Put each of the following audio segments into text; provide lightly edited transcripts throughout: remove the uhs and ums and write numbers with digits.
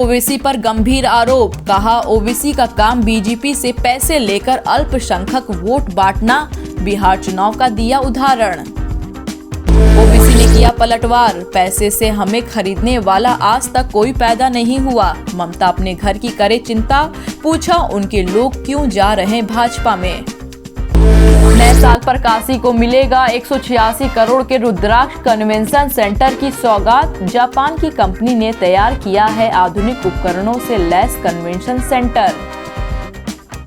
ओवैसी पर गंभीर आरोप, कहा ओवैसी का काम बीजेपी से पैसे लेकर अल्पसंख्यक वोट बांटना। बिहार चुनाव का दिया उदाहरण। ओवैसी ने किया पलटवार, पैसे से हमें खरीदने वाला आज तक कोई पैदा नहीं हुआ। ममता अपने घर की करे चिंता, पूछा उनके लोग क्यों जा रहे भाजपा में। नए साल पर काशी को मिलेगा 186 करोड़ के रुद्राक्ष कन्वेंशन सेंटर की सौगात। जापान की कंपनी ने तैयार किया है आधुनिक उपकरणों से लैस कन्वेंशन सेंटर।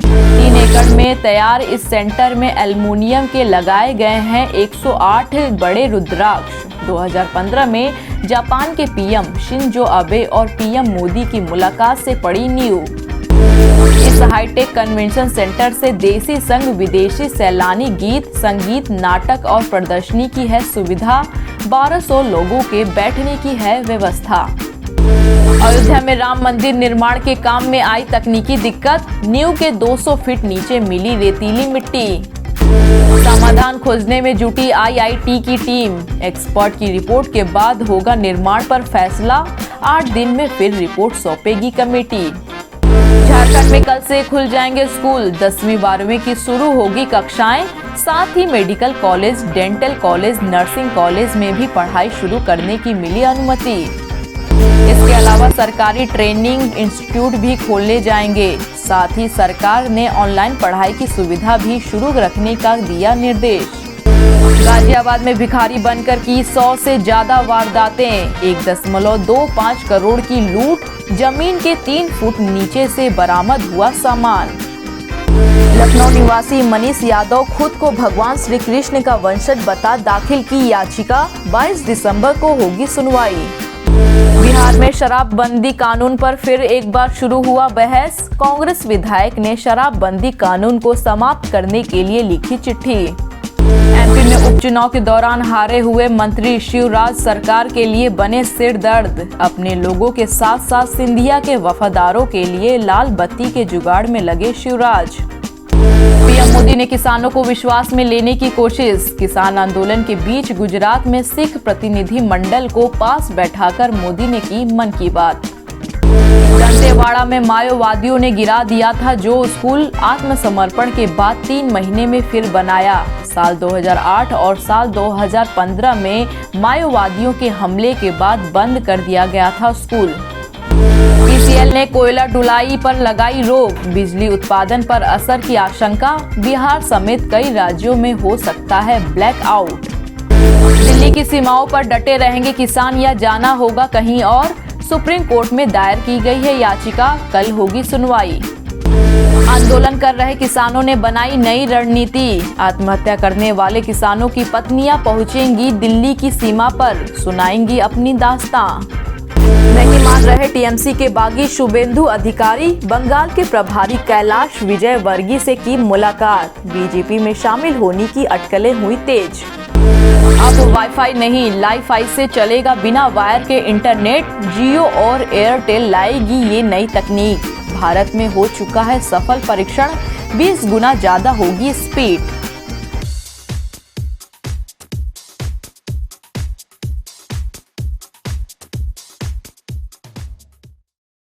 3 एकड़ में तैयार इस सेंटर में एल्युमिनियम के लगाए गए हैं 108 बड़े रुद्राक्ष। 2015 में जापान के पीएम शिंजो अबे और पीएम मोदी की मुलाकात से पड़ी नींव। इस हाईटेक कन्वेंशन सेंटर से देसी संग विदेशी सैलानी गीत, संगीत, नाटक और प्रदर्शनी की है सुविधा। 1200 लोगों के बैठने की है व्यवस्था। अयोध्या में राम मंदिर निर्माण के काम में आई तकनीकी दिक्कत, नींव के 200 फीट नीचे मिली रेतीली मिट्टी। समाधान खोजने में जुटी आईआईटी की टीम। एक्सपर्ट की रिपोर्ट के बाद होगा निर्माण पर फैसला। 8 दिन में फिर रिपोर्ट सौंपेगी कमेटी। झारखंड में कल से खुल जाएंगे स्कूल, 10वीं 12वीं की शुरू होगी कक्षाएं। साथ ही medical college, dental college, nursing college में भी पढ़ाई शुरू करने की मिली अनुमति। इसके अलावा सरकारी ट्रेनिंग इंस्टीट्यूट भी खोले जाएंगे। साथ ही सरकार ने ऑनलाइन पढ़ाई की सुविधा भी शुरू रखने का दिया निर्देश। गाजियाबाद में भिखारी बनकर की 100 से ज्यादा वारदातें, 1.25 करोड़ की लूट, जमीन के 3 फुट नीचे से बरामद हुआ सामान। लखनऊ निवासी मनीष यादव खुद को भगवान श्री कृष्ण का वंशज बता दाखिल की याचिका। 22 दिसंबर को होगी सुनवाई। बिहार में शराबबंदी कानून पर फिर एक बार शुरू हुआ बहस। कांग्रेस विधायक ने शराबबंदी कानून को समाप्त करने के लिए लिखी चिट्ठी। एमपी में उपचुनाव के दौरान हारे हुए मंत्री शिवराज सरकार के लिए बने सिरदर्द। अपने लोगों के साथ साथ सिंधिया के वफादारों के लिए लाल बत्ती के जुगाड़ में लगे शिवराज। पीएम मोदी ने किसानों को विश्वास में लेने की कोशिश। किसान आंदोलन के बीच गुजरात में सिख प्रतिनिधि मंडल को पास बैठाकर मोदी ने की मन की बात। दंतेवाड़ा में माओवादियों ने गिरा दिया था जो स्कूल, आत्मसमर्पण के बाद 3 महीने में फिर बनाया। साल 2008 और साल 2015 में माओवादियों के हमले के बाद बंद कर दिया गया था स्कूल। पीसीएल ने कोयला ढुलाई पर लगाई रोक, बिजली उत्पादन पर असर की आशंका। बिहार समेत कई राज्यों में हो सकता है ब्लैकआउट। दिल्ली की सीमाओं पर डटे रहेंगे किसान या जाना होगा कहीं और। सुप्रीम कोर्ट में दायर की गई है याचिका, कल होगी सुनवाई। आंदोलन कर रहे किसानों ने बनाई नई रणनीति। आत्महत्या करने वाले किसानों की पत्नियां पहुंचेंगी दिल्ली की सीमा पर, सुनाएंगी अपनी दास्तां। नहीं मान रहे टीएमसी के बागी शुभेंदु अधिकारी, बंगाल के प्रभारी कैलाश विजयवर्गीय से की मुलाकात। बीजेपी में शामिल होने की अटकलें हुई तेज। अब वाईफाई नहीं, लाईफाई से चलेगा बिना वायर के इंटरनेट। जियो और एयरटेल लाएगी ये नई तकनीक। भारत में हो चुका है सफल परीक्षण, 20 गुना ज्यादा होगी स्पीड।